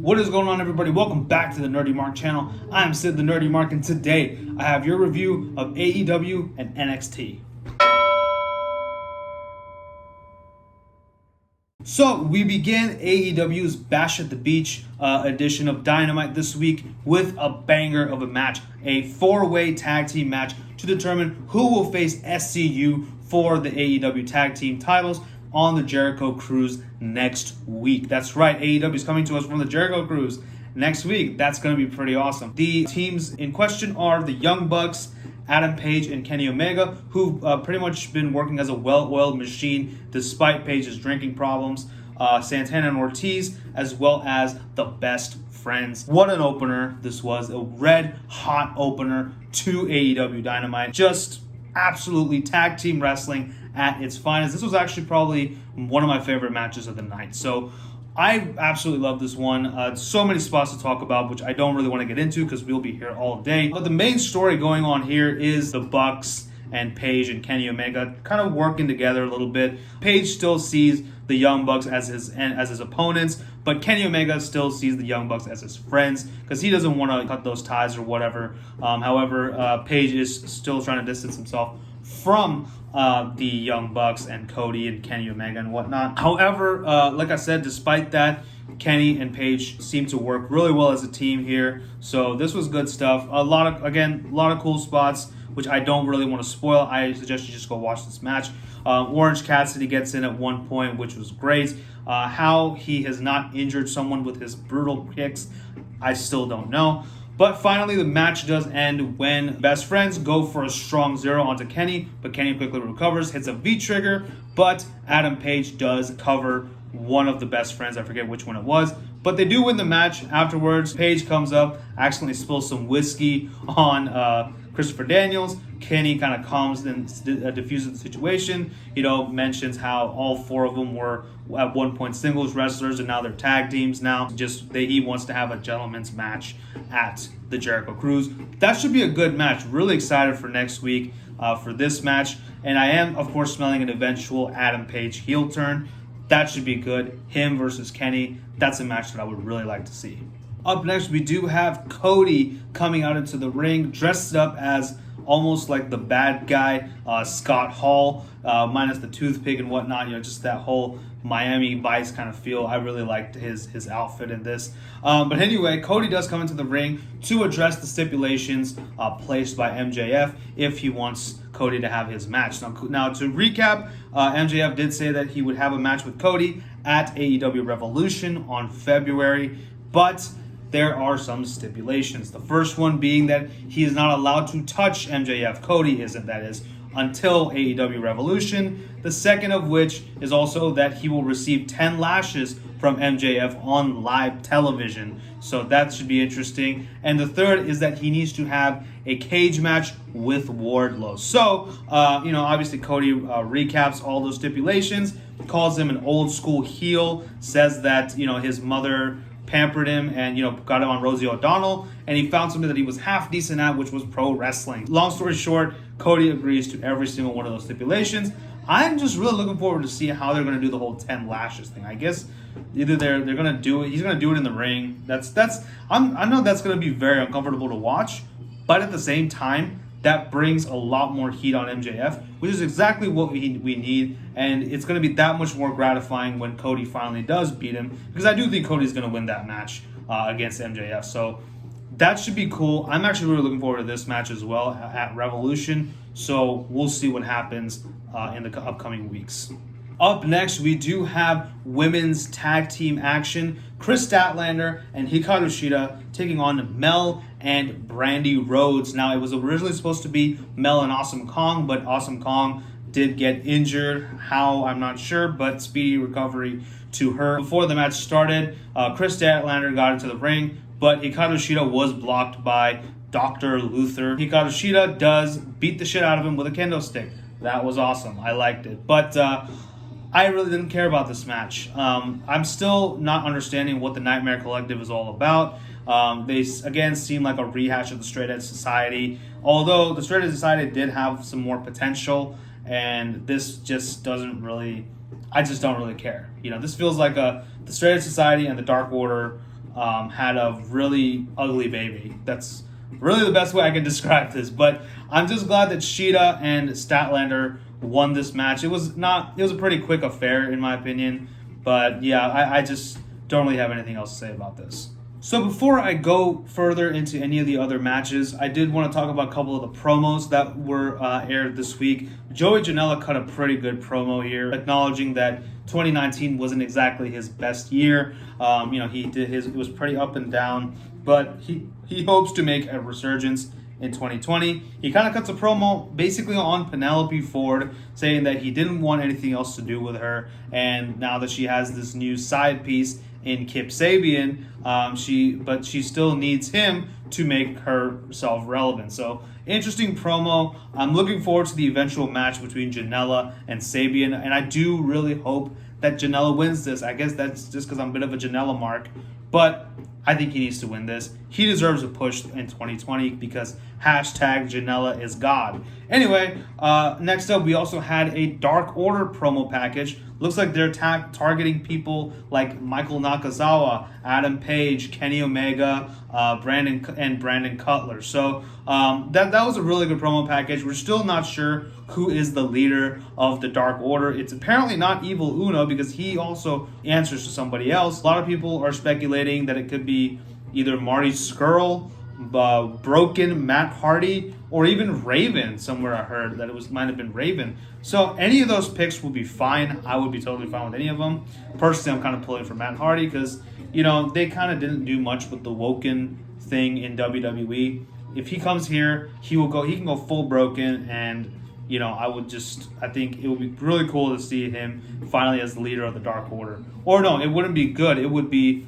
What is going on, everybody? Welcome back to the Nerdy Mark channel. I'm Sid the Nerdy Mark, and today I have your review of AEW and NXT. So we begin AEW's Bash at the Beach edition of Dynamite this week with a banger of a match, a four-way tag team match to determine who will face SCU for the AEW tag team titles on the Jericho Cruise next week. That's right, AEW is coming to us from the Jericho Cruise next week. That's going to be pretty awesome. The teams in question are the Youngbloodz, Adam Page, and Kenny Omega, who've pretty much been working as a well-oiled machine despite Page's drinking problems. Santana and Ortiz, as well as the Best Friends. What an opener this was. A red-hot opener to AEW Dynamite. Just absolutely tag team wrestling at its finest. This was actually probably one of my favorite matches of the night. So I absolutely love this one. So many spots to talk about, which I don't really want to get into because we'll be here all day. But the main story going on here is the Bucks and Page and Kenny Omega kind of working together a little bit. Page still sees the Young Bucks as his opponents, but Kenny Omega still sees the Young Bucks as his friends because he doesn't want to cut those ties or whatever. However, Page is still trying to distance himself from the Young Bucks and Cody and Kenny Omega and whatnot. However, like I said, despite that, Kenny and Page seem to work really well as a team here. So this was good stuff. A lot of cool spots, which I don't really want to spoil. I suggest you just go watch this match. Orange Cassidy gets in at one point, which was great. How he has not injured someone with his brutal kicks, I still don't know. But finally, the match does end when Best Friends go for a strong zero onto Kenny, but Kenny quickly recovers, hits a V-trigger, but Adam Page does cover one of the Best Friends. I forget which one it was, but they do win the match. Afterwards, Page comes up, accidentally spills some whiskey on Christopher Daniels. Kenny kind of calms and diffuses the situation. Mentions how all four of them were at one point singles wrestlers and now they're tag teams now. He wants to have a gentleman's match at the Jericho Cruise. That should be a good match. Really excited for next week for this match. And I am, of course, smelling an eventual Adam Page heel turn. That should be good. Him versus Kenny. That's a match that I would really like to see. Up next, we do have Cody coming out into the ring, dressed up as almost like the bad guy, Scott Hall, minus the toothpick and whatnot. Just that whole Miami Vice kind of feel. I really liked his outfit in this. But anyway, Cody does come into the ring to address the stipulations placed by MJF if he wants Cody to have his match. Now to recap, MJF did say that he would have a match with Cody at AEW Revolution on February, but there are some stipulations. The first one being that he is not allowed to touch MJF. Cody isn't, that is, until AEW Revolution. The second of which is also that he will receive 10 lashes from MJF on live television. So that should be interesting. And the third is that he needs to have a cage match with Wardlow. So, obviously Cody recaps all those stipulations, calls him an old school heel, says that, his mother pampered him and got him on Rosie O'Donnell, and he found something that he was half decent at, which was pro wrestling. Long story short, Cody agrees to every single one of those stipulations. I'm just really looking forward to see how they're going to do the whole 10 lashes thing. I guess either they're going to do it, he's going to do it in the ring. I know that's going to be very uncomfortable to watch, but at the same time, that brings a lot more heat on MJF, which is exactly what we need, and it's going to be that much more gratifying when Cody finally does beat him, because I do think Cody's going to win that match against MJF, so that should be cool. I'm actually really looking forward to this match as well at Revolution, so we'll see what happens in the upcoming weeks. Up next, we do have women's tag team action. Chris Statlander and Hikaru Shida taking on Mel and Brandy Rhodes. Now, it was originally supposed to be Mel and Awesome Kong, but Awesome Kong did get injured. How, I'm not sure, but speedy recovery to her. Before the match started, Chris Statlander got into the ring, but Hikaru Shida was blocked by Dr. Luther. Hikaru Shida does beat the shit out of him with a kendo stick. That was awesome. I liked it. But I really didn't care about this match. I'm still not understanding what the Nightmare Collective is all about. They, again, seem like a rehash of the Straight Edge Society. Although the Straight Edge Society did have some more potential, and this just doesn't really... I just don't really care. This feels like the Straight Edge Society and the Dark Order had a really ugly baby. That's really the best way I can describe this. But I'm just glad that Shida and Statlander won this match. It was a pretty quick affair in my opinion. But yeah, I just don't really have anything else to say about this. So before I go further into any of the other matches, I did want to talk about a couple of the promos that were aired this week. Joey Janela cut a pretty good promo here, acknowledging that 2019 wasn't exactly his best year. It was pretty up and down, but he hopes to make a resurgence in 2020. He kind of cuts a promo basically on Penelope Ford, saying that he didn't want anything else to do with her, and now that she has this new side piece in Kip Sabian, she still needs him to make herself relevant. So interesting promo. I'm looking forward to the eventual match between Janela and Sabian, and I do really hope that Janela wins this. I guess that's just because I'm a bit of a Janela mark, but I think he needs to win this. He deserves a push in 2020 because hashtag Janela is God. Anyway, next up, we also had a Dark Order promo package. Looks like they're targeting people like Michael Nakazawa, Adam Page, Kenny Omega, Brandon Cutler. So that was a really good promo package. We're still not sure who is the leader of the Dark Order. It's apparently not Evil Uno because he also answers to somebody else. A lot of people are speculating that it could be either Marty Scurll, Broken, Matt Hardy, or even Raven. Somewhere I heard that might have been Raven. So any of those picks will be fine. I would be totally fine with any of them. Personally, I'm kind of pulling for Matt Hardy because, they kind of didn't do much with the Woken thing in WWE. If he comes here, he can go full Broken, and I think it would be really cool to see him finally as the leader of the Dark Order. Or no, it wouldn't be good. It would be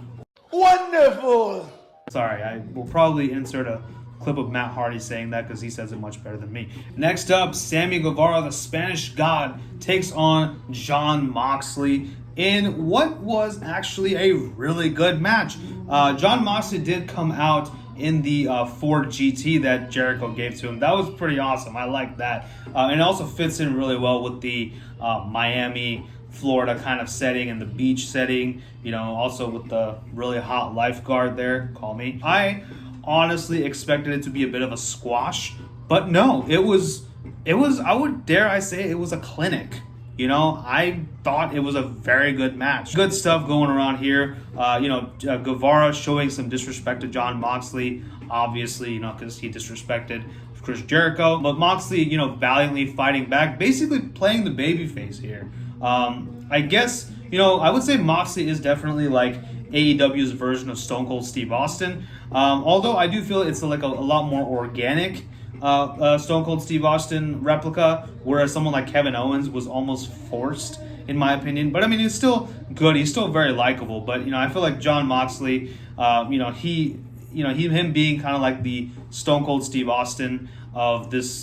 wonderful. Sorry, I will probably insert a clip of Matt Hardy saying that because he says it much better than me. Next up, Sammy Guevara, the Spanish God, takes on Jon Moxley in what was actually a really good match. Jon Moxley did come out in the Ford GT that Jericho gave to him. That was pretty awesome. I like that. And it also fits in really well with the Miami, Florida kind of setting and the beach setting, also with the really hot lifeguard there. Call me. I honestly expected it to be a bit of a squash, but no, it was, I would dare I say it was a clinic. I thought it was a very good match. Good stuff going around here. Guevara showing some disrespect to Jon Moxley, obviously, because he disrespected Chris Jericho. But Moxley, valiantly fighting back, basically playing the babyface here. I guess, I would say Moxley is definitely like AEW's version of Stone Cold Steve Austin. Although I do feel it's like a lot more organic Stone Cold Steve Austin replica, whereas someone like Kevin Owens was almost forced, in my opinion. But I mean, he's still good. He's still very likable. But I feel like Jon Moxley, him being kind of like the Stone Cold Steve Austin of this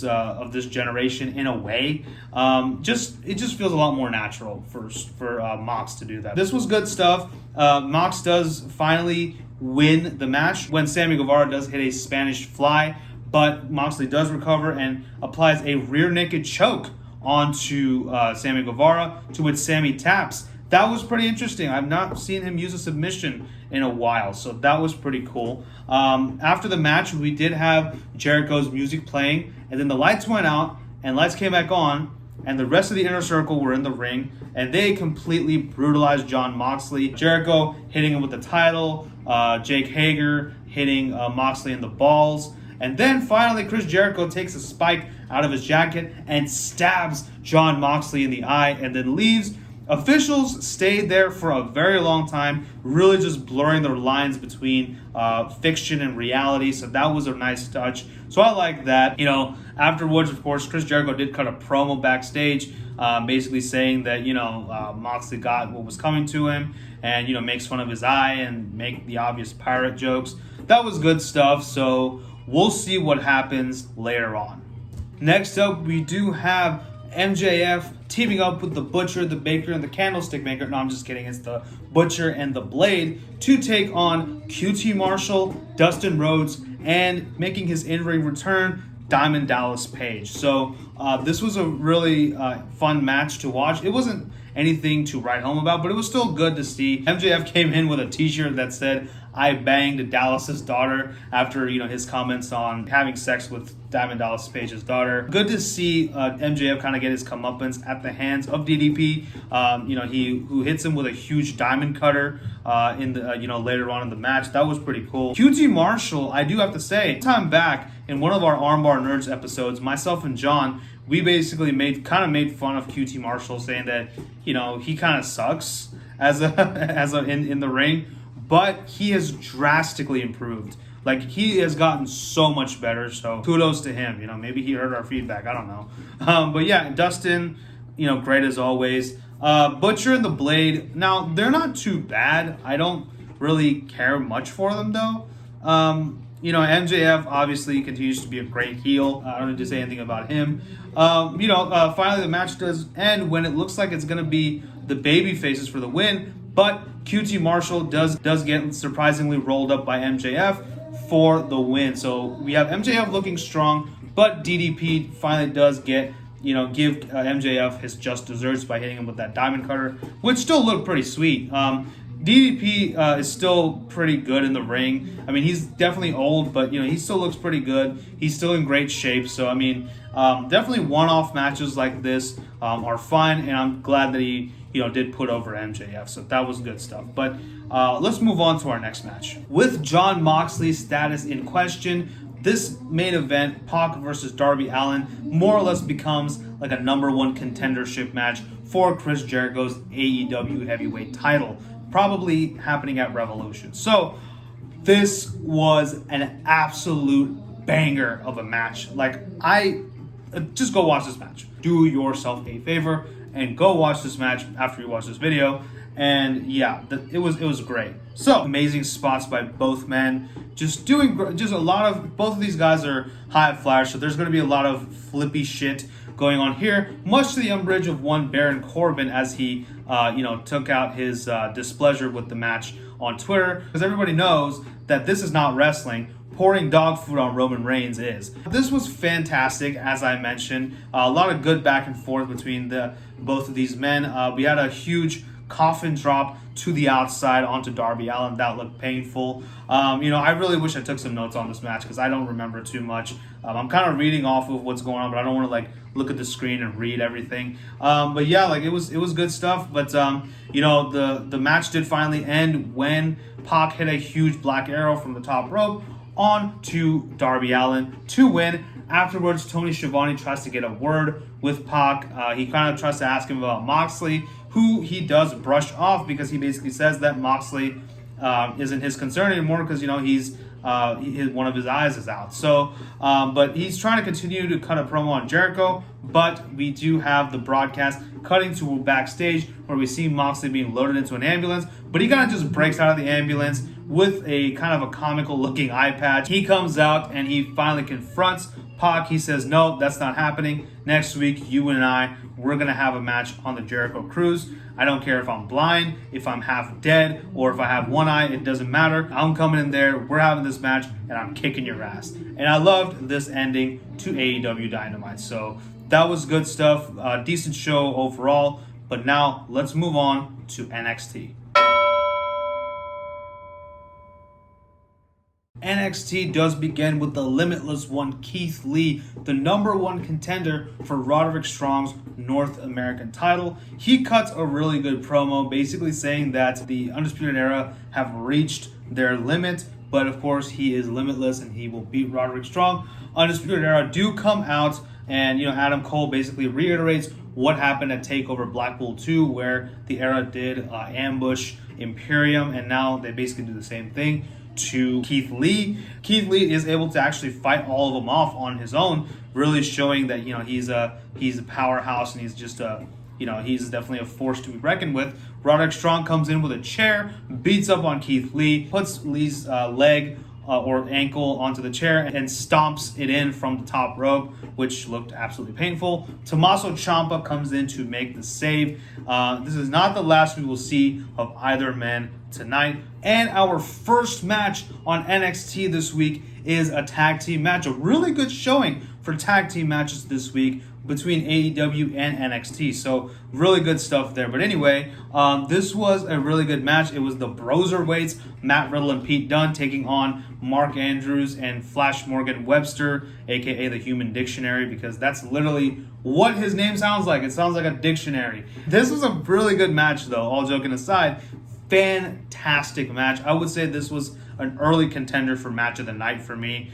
generation in a way, it just feels a lot more natural for Mox to do that. This was good stuff. Mox does finally win the match when Sammy Guevara does hit a Spanish fly, but Moxley does recover and applies a rear naked choke onto Sammy Guevara, to which Sammy taps. That was pretty interesting. I've not seen him use a submission in a while, so that was pretty cool. After the match, we did have Jericho's music playing, and then the lights went out, and lights came back on, and the rest of the Inner Circle were in the ring, and they completely brutalized Jon Moxley. Jericho hitting him with the title, Jake Hager hitting Moxley in the balls, and then finally Chris Jericho takes a spike out of his jacket and stabs Jon Moxley in the eye and then leaves. Officials stayed there for a very long time, really just blurring their lines between fiction and reality. So that was a nice touch. So I like that. Afterwards, of course, Chris Jericho did cut a promo backstage, basically saying that, Moxley got what was coming to him and, makes fun of his eye and make the obvious pirate jokes. That was good stuff. So we'll see what happens later on. Next up, we do have MJF teaming up with the Butcher, the Baker, and the Candlestick Maker. No, I'm just kidding. It's the Butcher and the Blade to take on QT Marshall, Dustin Rhodes, and making his in-ring return, Diamond Dallas Page. So this was a really fun match to watch. It wasn't anything to write home about, but it was still good to see. MJF came in with a t-shirt that said, "I banged Dallas's daughter," after his comments on having sex with Diamond Dallas Page's daughter. Good to see MJF kind of get his comeuppance at the hands of DDP. He hits him with a huge diamond cutter in the later on in the match. That was pretty cool. QT Marshall, I do have to say, time back in one of our Armbar Nerds episodes, myself and John, we basically made fun of QT Marshall, saying that he kind of sucks as in the ring. But he has drastically improved. Like, he has gotten so much better. So kudos to him. Maybe he heard our feedback. I don't know. But yeah, Dustin, great as always. Butcher and the Blade. Now, they're not too bad. I don't really care much for them, though. MJF obviously continues to be a great heel. I don't need to say anything about him. Finally the match does end when it looks like it's going to be the baby faces for the win. But QT Marshall does get surprisingly rolled up by MJF for the win. So we have MJF looking strong, but DDP finally does give MJF his just desserts by hitting him with that diamond cutter, which still looked pretty sweet. DDP is still pretty good in the ring. I mean, he's definitely old, but he still looks pretty good. He's still in great shape. So I mean, definitely one-off matches like this are fine, and I'm glad that he did put over MJF. So that was good stuff. But let's move on to our next match. With Jon Moxley's status in question, this main event, Pac versus Darby Allin, more or less becomes like a #1 contendership match for Chris Jericho's AEW heavyweight title, probably happening at Revolution. So this was an absolute banger of a match. Like, just go watch this match. Do yourself a favor and go watch this match after you watch this video. And yeah, it was great. So amazing spots by both men. Just a lot of, both of these guys are high flyers, so there's going to be a lot of flippy shit going on here, much to the umbrage of one Baron Corbin as he took out his displeasure with the match on Twitter, because everybody knows that this is not wrestling. Pouring dog food on Roman Reigns is. This was fantastic, as I mentioned. A lot of good back and forth between both of these men. We had a huge coffin drop to the outside onto Darby Allin. That looked painful. I really wish I took some notes on this match because I don't remember too much. I'm kind of reading off of what's going on, but I don't want to look at the screen and read everything. But yeah, it was good stuff. But the match did finally end when Pac hit a huge black arrow from the top rope on to Darby Allin to win. Afterwards, Tony Schiavone tries to get a word with Pac. He kind of tries to ask him about Moxley, who he does brush off because he basically says that Moxley isn't his concern anymore because he's one of his eyes is out. So, but he's trying to continue to cut a promo on Jericho. But we do have the broadcast cutting to backstage where we see Moxley being loaded into an ambulance. But he kind of just breaks out of the ambulance with a kind of a comical looking eye patch. He comes out and he finally confronts Pac. He says, "No, that's not happening. Next week, you and I, we're going to have a match on the Jericho Cruise. I don't care if I'm blind, if I'm half dead, or if I have one eye, it doesn't matter. I'm coming in there, we're having this match, and I'm kicking your ass." And I loved this ending to AEW Dynamite. So that was good stuff. Decent show overall. But now let's move on to NXT. NXT does begin with the limitless one, Keith Lee, the #1 contender for Roderick Strong's North American title. He cuts a really good promo, basically saying that the Undisputed Era have reached their limit, but of course he is limitless and he will beat Roderick Strong. Undisputed Era do come out, and Adam Cole basically reiterates what happened at TakeOver Blackpool 2, where the Era did ambush Imperium, and now they basically do the same thing to Keith Lee. Keith Lee is able to actually fight all of them off on his own, really showing that he's a powerhouse and he's just he's definitely a force to be reckoned with. Roderick Strong comes in with a chair, beats up on Keith Lee, puts Lee's leg or ankle onto the chair and stomps it in from the top rope, which looked absolutely painful. Tommaso Ciampa comes in to make the save. This is not the last we will see of either man tonight. And our first match on NXT this week is a tag team match. A really good showing for tag team matches this week between AEW and NXT. So really good stuff there. But anyway, this was a really good match. It was the Broserweights, Matt Riddle and Pete Dunne, taking on Mark Andrews and Flash Morgan Webster, aka the Human Dictionary, because that's literally what his name sounds like. It sounds like a dictionary. This was a really good match though, all joking aside. Fantastic match. I would say this was an early contender for match of the night for me.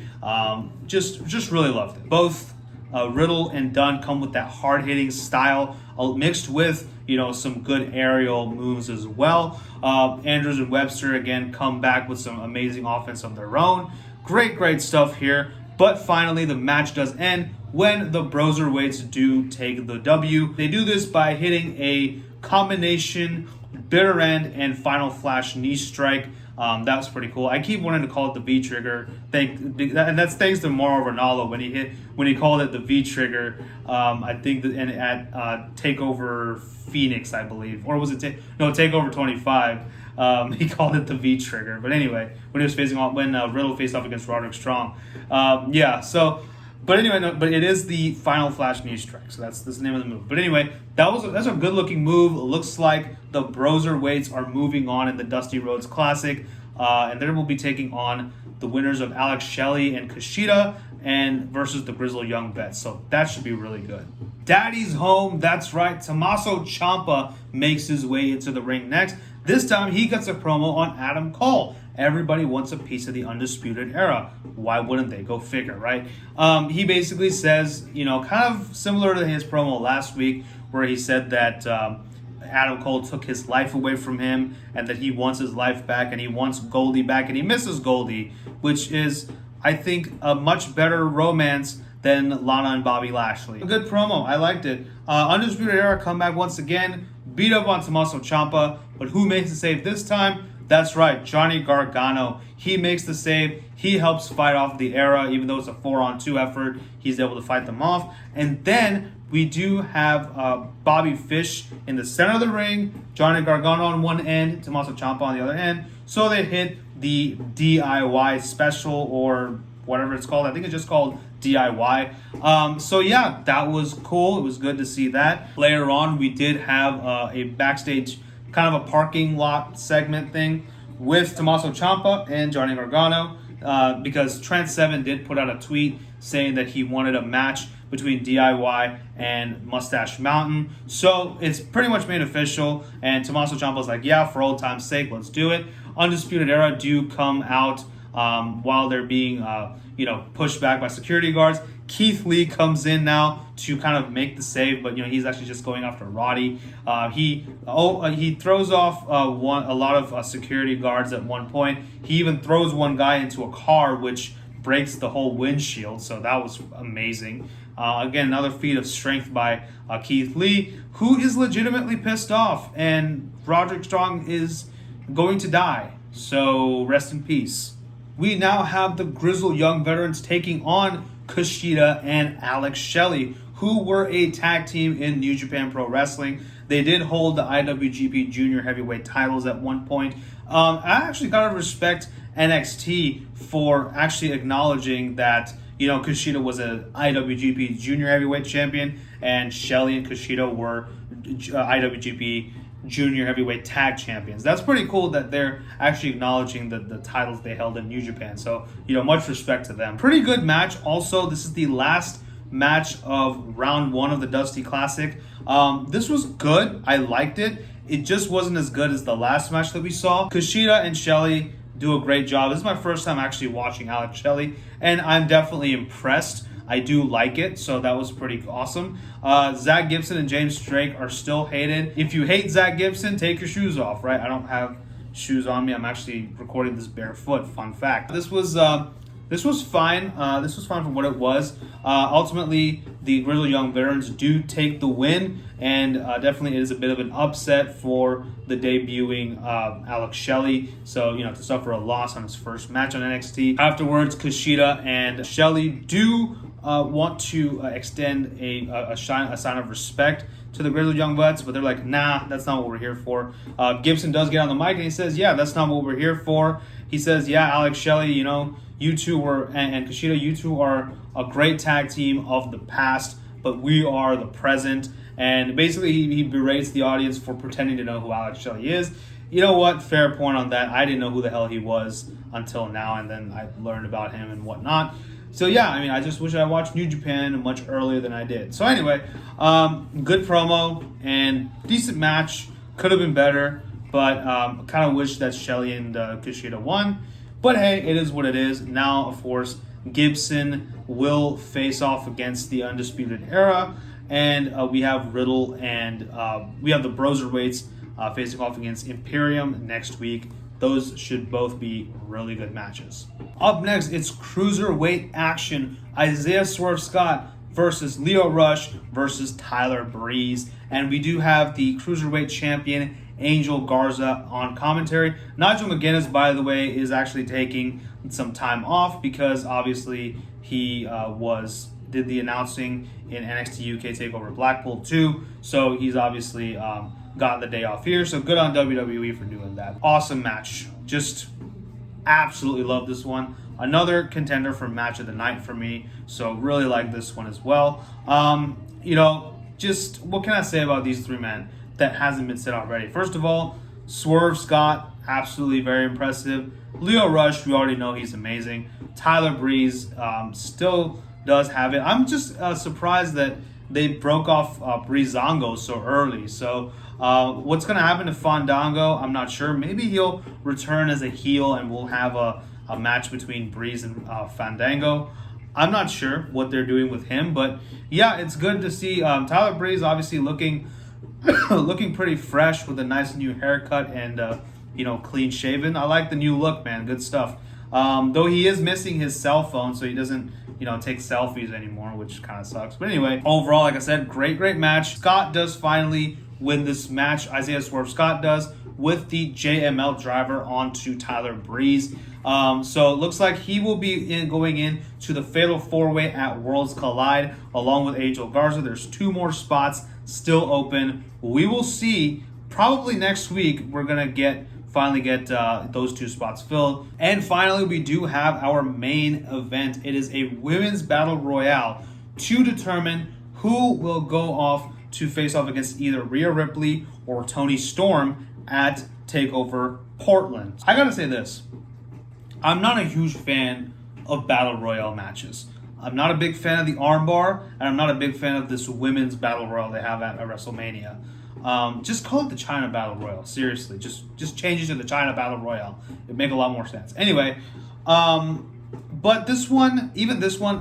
Just really loved it. Both Riddle and Dunn come with that hard-hitting style, mixed with some good aerial moves as well. Andrews and Webster again come back with some amazing offense of their own. Great stuff here. But finally, the match does end when the Broserweights do take the W. They do this by hitting a combination bitter end and final flash knee strike. That was pretty cool. I keep wanting to call it the V trigger, and that's thanks to Mauro Ranallo when he called it the V trigger. I think that at Takeover Phoenix, I believe, or was it Takeover 25? He called it the V trigger. But anyway, when Riddle faced off against Roderick Strong, But anyway, but it is the final flash knee strike, so that's the name of the move. But anyway, that's a good looking move. It looks like the Broserweights are moving on in the Dusty Rhodes Classic, and they will be taking on the winners of Alex Shelley and Kushida and versus the Grizzled Youngbloodz. So that should be really good. Daddy's home. That's right. Tommaso Ciampa makes his way into the ring next. This time he gets a promo on Adam Cole. Everybody wants a piece of the Undisputed Era. Why wouldn't they? Go figure, right? He basically says, kind of similar to his promo last week, where he said that Adam Cole took his life away from him and that he wants his life back and he wants Goldie back and he misses Goldie, which is, I think, a much better romance than Lana and Bobby Lashley. A good promo. I liked it. Undisputed Era come back once again, beat up on Tommaso Ciampa, but who makes the save this time? That's right, Johnny Gargano. He makes the save. He helps fight off the Era, even though it's a 4-on-2 effort. He's able to fight them off. And then we do have Bobby Fish in the center of the ring, Johnny Gargano on one end, Tommaso Ciampa on the other end. So they hit the DIY special, or whatever it's called. I think it's just called DIY. So yeah, that was cool. It was good to see that. Later on, we did have a backstage kind of a parking lot segment thing with Tommaso Ciampa and Johnny Gargano, because Trent Seven did put out a tweet saying that he wanted a match between DIY and Mustache Mountain. So it's pretty much made official, and Tommaso Ciampa's like, yeah, for old time's sake, let's do it. Undisputed Era do come out while they're being pushed back by security guards. Keith Lee comes in now to kind of make the save, but he's actually just going after Roddy. He throws off a lot of security guards at one point. He even throws one guy into a car, which breaks the whole windshield. So that was amazing. Again, another feat of strength by Keith Lee, who is legitimately pissed off, and Roderick Strong is going to die. So rest in peace. We now have the Grizzled Young Veterans taking on Kushida and Alex Shelley, who were a tag team in New Japan Pro Wrestling. They did hold the IWGP Junior Heavyweight titles at one point. I actually gotta respect NXT for actually acknowledging that Kushida was an IWGP Junior Heavyweight champion, and Shelley and Kushida were IWGP Junior Heavyweight Tag Champions. That's pretty cool that they're actually acknowledging the titles they held in New Japan. So, much respect to them. Pretty good match. Also, this is the last match of round one of the Dusty Classic. This was good. I liked it. It just wasn't as good as the last match that we saw. Kushida and Shelley do a great job. This is my first time actually watching Alex Shelley, and I'm definitely impressed. I do like it, so that was pretty awesome. Zach Gibson and James Drake are still hated. If you hate Zach Gibson, take your shoes off, right? I don't have shoes on me. I'm actually recording this barefoot. Fun fact. This was This was fine. This was fine for what it was. Ultimately, the Grizzled Young Veterans do take the win, and definitely it is a bit of an upset for the debuting Alex Shelley. So, to suffer a loss on his first match on NXT. Afterwards, Kushida and Shelley do want to extend a sign of respect to the Grizzled Young Bucks, but they're like, nah, that's not what we're here for. Gibson does get on the mic and he says, yeah, that's not what we're here for. He says, yeah, Alex Shelley, you two were, and Kushida, you two are a great tag team of the past, but we are the present. And basically, he berates the audience for pretending to know who Alex Shelley is. You know what? Fair point on that. I didn't know who the hell he was until now, and then I learned about him and whatnot. So yeah, I just wish I watched New Japan much earlier than I did. So anyway, good promo and decent match. Could have been better, but kind of wish that Shelley and Kushida won. But hey, it is what it is. Now, of course, Gibson will face off against the Undisputed Era, and we have Riddle and we have the Broserweights facing off against Imperium next week. Those should both be really good matches. Up next, it's Cruiserweight action. Isaiah Swerve Scott versus Lio Rush versus Tyler Breeze. And we do have the Cruiserweight champion, Angel Garza, on commentary. Nigel McGuinness, by the way, is actually taking some time off because obviously he did the announcing in NXT UK TakeOver Blackpool 2. So he's obviously gotten the day off here. So good on WWE for doing that. Awesome match. Just absolutely love this one. Another contender for match of the night for me. So really like this one as well. Just what can I say about these three men that hasn't been said already? First of all, Swerve Scott, absolutely very impressive. Lio Rush, we already know he's amazing. Tyler Breeze still does have it. I'm just surprised that they broke off Breezango so early. So what's going to happen to Fandango, I'm not sure. Maybe he'll return as a heel and we'll have a match between Breeze and Fandango. I'm not sure what they're doing with him, but yeah, it's good to see Tyler Breeze obviously looking pretty fresh with a nice new haircut and clean shaven. I like the new look, man. Good stuff. Though he is missing his cell phone, so he doesn't take selfies anymore, which kind of sucks. But anyway, overall, like I said, great match. Scott does finally win this match. Isaiah Swerve Scott does, with the JML driver onto Tyler Breeze. So it looks like he will be going in to the Fatal 4-Way at Worlds Collide along with Angel Garza. There's 2 more spots still open. We will see. Probably next week we're going to finally get those 2 spots filled. And finally, we do have our main event. It is a women's battle royale to determine who will go off to face off against either Rhea Ripley or Toni Storm at TakeOver Portland. I gotta say this. I'm not a huge fan of battle royale matches. I'm not a big fan of the armbar, and I'm not a big fan of this women's battle royale they have at WrestleMania. Just call it the China Battle Royal. Seriously, just change it to the China Battle Royal. It'd make a lot more sense. Anyway, but this one,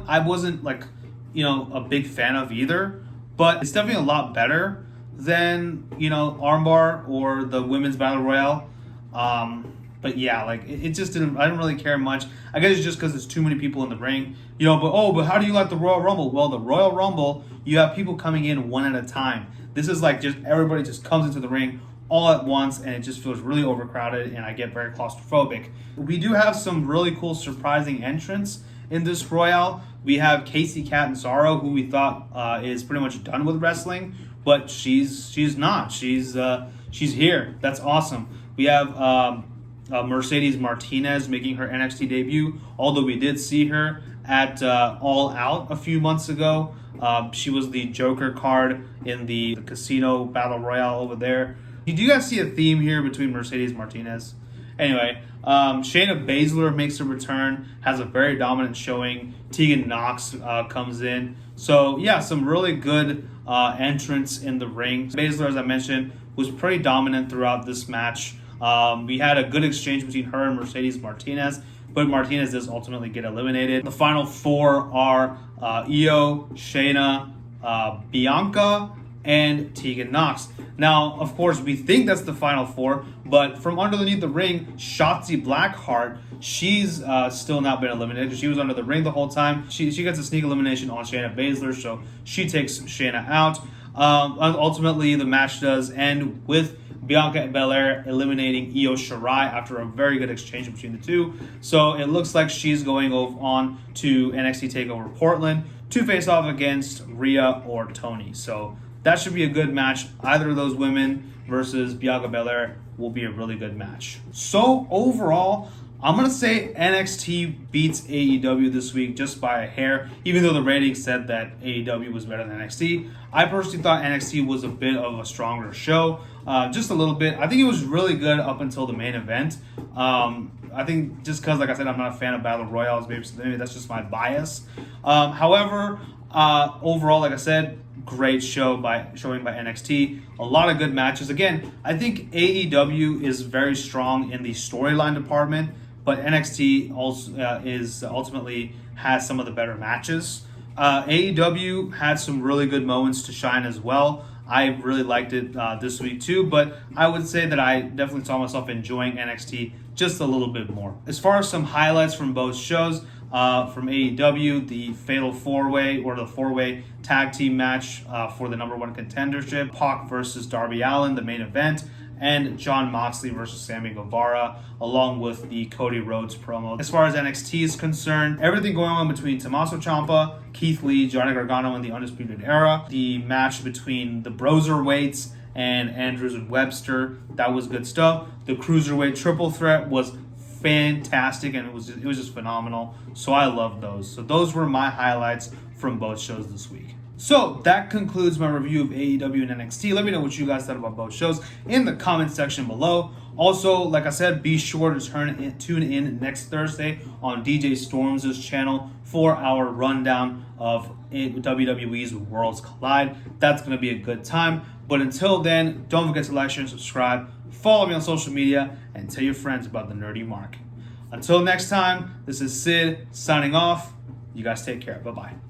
I wasn't a big fan of either. But it's definitely a lot better than armbar or the women's battle royale. But yeah, it just didn't. I didn't really care much. I guess it's just because there's too many people in the ring. But how do you like the Royal Rumble? Well, the Royal Rumble, you have people coming in one at a time. This is just everybody just comes into the ring all at once, and it just feels really overcrowded, and I get very claustrophobic. We do have some really cool, surprising entrants in this Royale. We have Casey Catanzaro, who we thought is pretty much done with wrestling, but she's not. She's here. That's awesome. We have Mercedes Martinez making her NXT debut, although we did see her at All Out a few months ago. She was the Joker card in the Casino Battle Royale over there. Do you guys see a theme here between Mercedes Martinez? Anyway, Shayna Baszler makes a return, has a very dominant showing. Tegan Nox comes in. So, yeah, some really good entrants in the ring. Baszler, as I mentioned, was pretty dominant throughout this match. We had a good exchange between her and Mercedes Martinez, but Martinez does ultimately get eliminated. The final 4 are Io, Shayna, Bianca, and Tegan Nox. Now, of course, we think that's the final 4, but from underneath the ring, Shotzi Blackheart, she's still not been eliminated. She was under the ring the whole time. She gets a sneak elimination on Shayna Baszler, so she takes Shayna out. Ultimately, the match does end with Bianca Belair eliminating Io Shirai after a very good exchange between the two. So it looks like she's going on to NXT TakeOver Portland to face off against Rhea or Toni. So that should be a good match. Either of those women versus Bianca Belair will be a really good match. So overall, I'm going to say NXT beats AEW this week just by a hair, even though the ratings said that AEW was better than NXT. I personally thought NXT was a bit of a stronger show, just a little bit. I think it was really good up until the main event. I think just because, like I said, I'm not a fan of Battle Royales, maybe that's just my bias. However, overall, like I said, great showing by NXT. A lot of good matches. Again, I think AEW is very strong in the storyline department, but NXT also is ultimately has some of the better matches. AEW had some really good moments to shine as well. I really liked it this week too, but I would say that I definitely saw myself enjoying NXT just a little bit more. As far as some highlights from both shows, from AEW, the Fatal 4-Way or the 4-Way Tag Team match for the #1 contendership, Pac versus Darby Allin, the main event, and Jon Moxley versus Sammy Guevara, along with the Cody Rhodes promo. As far as NXT is concerned, everything going on between Tommaso Ciampa, Keith Lee, Johnny Gargano, and the Undisputed Era, the match between the Broserweights and Andrews and Webster, that was good stuff. The Cruiserweight Triple Threat was fantastic, and it was just phenomenal. So I love those. So those were my highlights from both shows this week. So that concludes my review of AEW and NXT. Let me know what you guys thought about both shows in the comment section below. Also, like I said, be sure to tune in next Thursday on DJ Storms' channel for our rundown of WWE's Worlds Collide. That's going to be a good time. But until then, don't forget to like, share, and subscribe. Follow me on social media and tell your friends about the Nerdy Mark. Until next time, this is Sid signing off. You guys take care. Bye-bye.